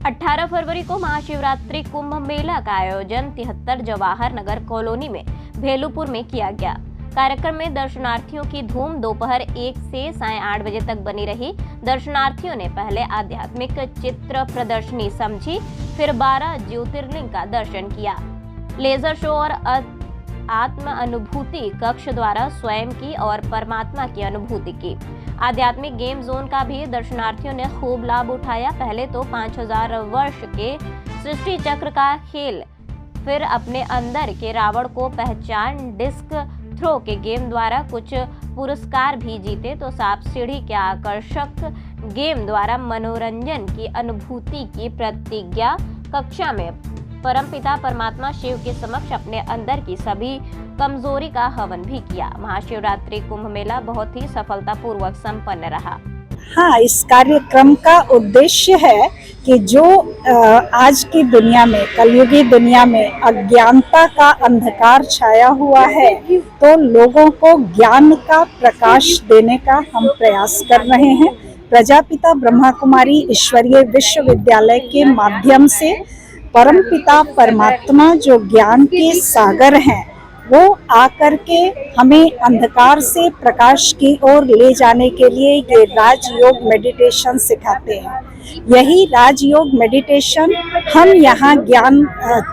18 फरवरी को महाशिवरात्रि कुंभ मेला का आयोजन 73 जवाहर नगर कॉलोनी में भेलूपुर में किया गया। कार्यक्रम में दर्शनार्थियों की धूम दोपहर 1 से साढ़े 8 बजे तक बनी रही। दर्शनार्थियों ने पहले आध्यात्मिक चित्र प्रदर्शनी समझी, फिर 12 ज्योतिर्लिंग का दर्शन किया। लेजर शो और आत्म अनुभूति कक्ष द्वारा स्वयं की और परमात्मा की अनुभूति की। आध्यात्मिक गेम जोन का भी दर्शनार्थियों ने खूब लाभ उठाया। पहले तो 5000 वर्ष के सृष्टि चक्र का खेल, फिर अपने अंदर के रावण को पहचान डिस्क थ्रो के गेम द्वारा कुछ पुरस्कार भी जीते, तो सांप सीढ़ी के आकर्षक गेम द्वारा मनोरंजन की अनुभूति की प्रतिज्ञा। कक्षा में परमपिता परमात्मा शिव के समक्ष अपने अंदर की सभी कमजोरी का हवन भी किया। महाशिवरात्रि कुंभ मेला बहुत ही सफलतापूर्वक संपन्न रहा। हाँ, इस कार्यक्रम का उद्देश्य है कि जो आज की दुनिया में, कलयुगी दुनिया में अज्ञानता का अंधकार छाया हुआ है, तो लोगों को ज्ञान का प्रकाश देने का हम प्रयास कर रहे हैं। प्रजापिता ब्रह्मा कुमारी ईश्वरीय विश्वविद्यालय के माध्यम से परमपिता परमात्मा जो ज्ञान के सागर हैं, वो आकर के हमें अंधकार से प्रकाश की ओर ले जाने के लिए ये राजयोग मेडिटेशन सिखाते हैं। यही राजयोग मेडिटेशन हम यहाँ ज्ञान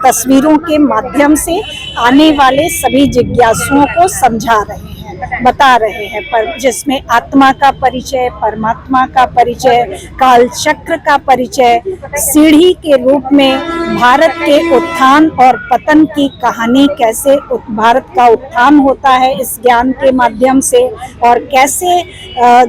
तस्वीरों के माध्यम से आने वाले सभी जिज्ञासुओं को समझा रहे हैं, बता रहे हैं, पर जिसमें आत्मा का परिचय, परमात्मा का परिचय, काल चक्र का परिचय, सीढ़ी के रूप में भारत के उत्थान और पतन की कहानी, कैसे भारत का उत्थान होता है इस ज्ञान के माध्यम से और कैसे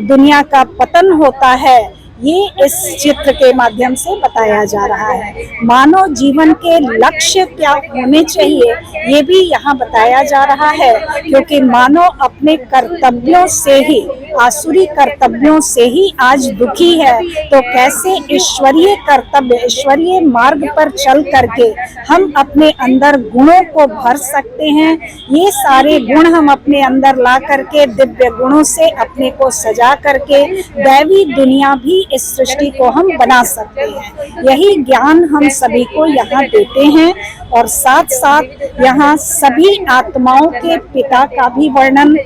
दुनिया का पतन होता है, ये इस चित्र के माध्यम से बताया जा रहा है। मानव जीवन के लक्ष्य क्या होने चाहिए, ये भी यहाँ बताया जा रहा है, क्योंकि मानव अपने कर्तव्यों से ही, आसुरी कर्तव्यों से ही आज दुखी है, तो कैसे ईश्वरीय कर्तव्य, ईश्वरीय मार्ग पर चल करके हम अपने अंदर गुणों को भर सकते हैं। ये सारे गुण हम अपने अंदर ला करके दिव्य गुणों से अपने को सजा करके दैवी दुनिया भी इस सृष्टि को हम बना सकते हैं। यही ज्ञान हम सभी को यहाँ देते हैं और साथ साथ यहाँ सभी आत्माओं के पिता का भी वर्णन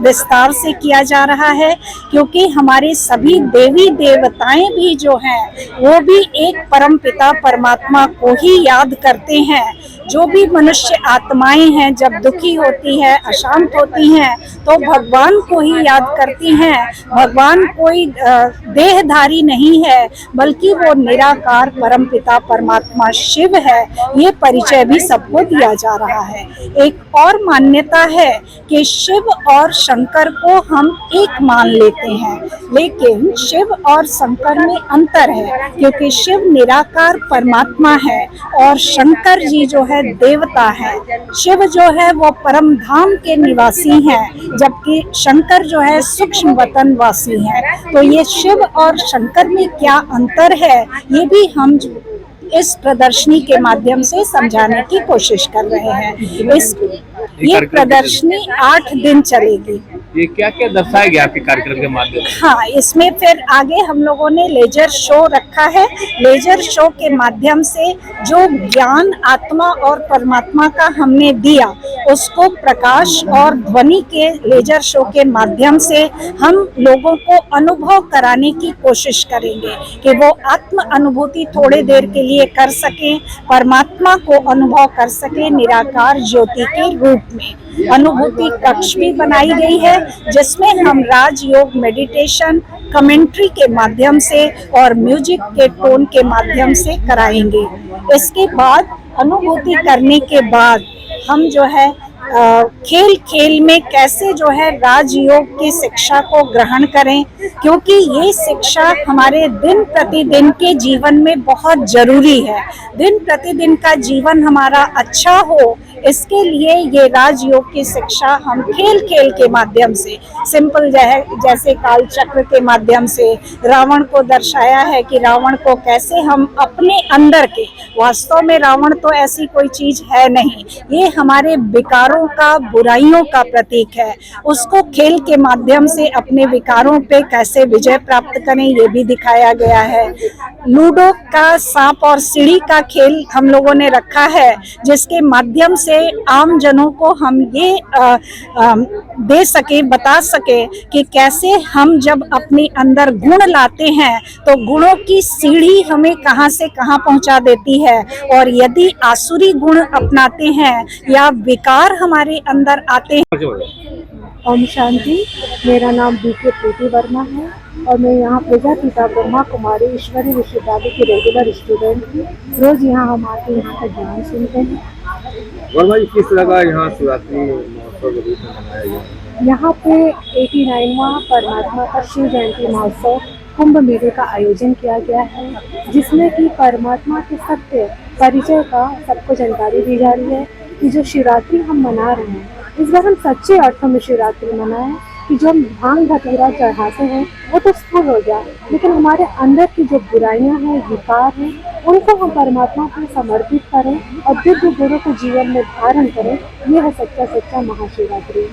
विस्तार से किया जा रहा है, क्योंकि हमारे सभी देवी देवताएं भी जो हैं वो भी एक परम पिता परमात्मा को ही याद करते हैं। जो भी मनुष्य आत्माएं हैं जब दुखी होती है, अशांत होती हैं, तो भगवान को ही याद करती हैं। भगवान कोई देहधारी नहीं है, बल्कि वो निराकार परमपिता परमात्मा शिव है। ये परिचय भी सबको दिया जा रहा है। एक और मान्यता है कि शिव और शंकर को हम एक मान लेते हैं, लेकिन शिव और शंकर में अंतर है, क्योंकि शिव निराकार परमात्मा है और शंकर जी जो है देवता है। शिव जो है वो परम धाम के निवासी हैं, जबकि शंकर जो है सूक्ष्म वतन वासी हैं। तो ये शिव और शंकर में क्या अंतर है, ये भी हम इस प्रदर्शनी के माध्यम से समझाने की कोशिश कर रहे हैं। ये प्रदर्शनी 8 दिन चलेगी। ये क्या क्या दर्शाया गया आपके कार्यक्रम के माध्यम से? हाँ, इसमें फिर आगे हम लोगों ने लेजर शो रखा है। लेजर शो के माध्यम से जो ज्ञान आत्मा और परमात्मा का हमने दिया, उसको प्रकाश और ध्वनि के लेजर शो के माध्यम से हम लोगों को अनुभव कराने की कोशिश करेंगे कि वो आत्म अनुभूति थोड़े देर के लिए कर सकें, परमात्मा को अनुभव कर सकें निराकार ज्योति के रूप में। अनुभूति कक्ष भी बनाई गई है, जिसमें हम राजयोग मेडिटेशन कमेंट्री के माध्यम से और म्यूजिक के टोन के माध्यम से कराएंगे। इसके बाद अनुभूति करने के बाद हम जो है खेल खेल में कैसे जो है राजयोग की शिक्षा को ग्रहण करें, क्योंकि ये शिक्षा हमारे दिन प्रतिदिन के जीवन में बहुत जरूरी है। दिन प्रतिदिन का जीवन हमारा अच्छा हो, इसके लिए ये राजयोग की शिक्षा हम खेल खेल के माध्यम से, सिंपल जैसे काल चक्र के माध्यम से रावण को दर्शाया है कि रावण को कैसे हम अपने अंदर के, वास्तव में रावण तो ऐसी कोई चीज है नहीं, ये हमारे विकारों का, बुराइयों का प्रतीक है। उसको खेल के माध्यम से अपने विकारों पे कैसे विजय प्राप्त करें ये भी दिखाया गया है। लूडो का सांप और सीढ़ी का खेल हम लोगों ने रखा है, जिसके माध्यम से आम जनों को हम ये दे सके, बता सके कि कैसे हम जब अपने अंदर गुण लाते हैं तो गुणों की सीढ़ी हमें कहां से कहां पहुंचा देती है, और यदि आसुरी गुण अपनाते हैं या विकार हमारे अंदर आते हैं। ओम शांति। मेरा नाम बीके प्रीति वर्मा है और मैं यहाँ प्रजापिता ब्रह्मा कुमारी ईश्वरी विश्वविद्यालय की रेगुलर स्टूडेंट हूँ। रोज यहाँ हम आके यहाँ का ज्ञान सुनते हैं। वर्मा जी, किस तरह का यहाँ शिवरात्रि महोत्सव के रूप में मनाया गया? यहाँ पे 89वां परमात्मा का शिव जयंती महोत्सव कुंभ मेले का आयोजन किया गया है, जिसमें कि परमात्मा के सत्य परिचय का सबको जानकारी दी जा रही है कि जो शिवरात्रि हम मना रहे हैं, इस बार हम सच्चे अर्थों में शिवरात्रि मनाएं कि जो हम भांग धतूरा चढ़ाते हैं वो तो स्थूल हो जाए, लेकिन हमारे अंदर की जो बुराइयां हैं, विकार हैं, उनको हम परमात्मा को समर्पित करें और दिव्य गुरु को जीवन में धारण करें। ये है सच्चा महाशिवरात्रि।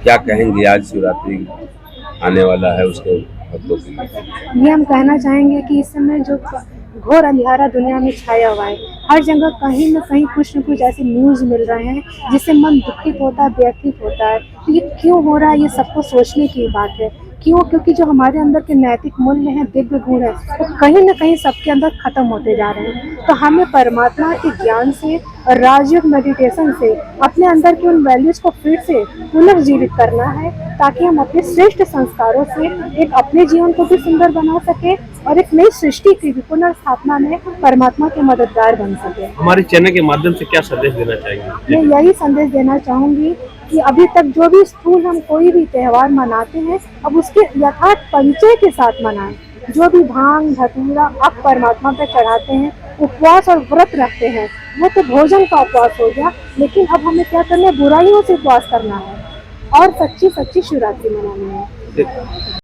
क्या कहेंगे, आज शिवरात्रि आने वाला है उसके भक्तों के लिए? ये हम कहना चाहेंगे कि इस समय जो घोर अंधियारा दुनिया में छाया हुआ है, हर जगह कहीं न कहीं कुछ न कुछ ऐसे न्यूज़ मिल रहे हैं जिससे मन दुखित होता है, व्यथित होता है। तो ये क्यों हो रहा है, ये सबको सोचने की बात है। क्यों? क्योंकि जो हमारे अंदर के नैतिक मूल्य हैं, दिव्य गुण है, वो कहीं न कहीं सबके अंदर खत्म होते जा रहे हैं। तो हमें परमात्मा के ज्ञान से और राजयोग मेडिटेशन से अपने अंदर के उन वैल्यूज को फिर से पुनर्जीवित करना है, ताकि हम अपने श्रेष्ठ संस्कारों से एक अपने जीवन को भी सुंदर बना सके और एक नई सृष्टि की भी पुनर्स्थापना में परमात्मा के मददगार बन सके। हमारे चैनल के माध्यम से क्या संदेश देना चाहेंगे? मैं यही संदेश देना चाहूंगी कि अभी तक जो भी स्थूल हम कोई भी त्यौहार मनाते हैं, अब उसके यथार्थ परिचय के साथ मनाएं। जो भी भांग धतूरा आप परमात्मा पे चढ़ाते हैं, उपवास और व्रत रखते हैं, वो तो भोजन का उपवास हो गया, लेकिन अब हमें क्या करना है, बुराइयों से उपवास करना है और सच्ची शिवरात्रि मनानी है।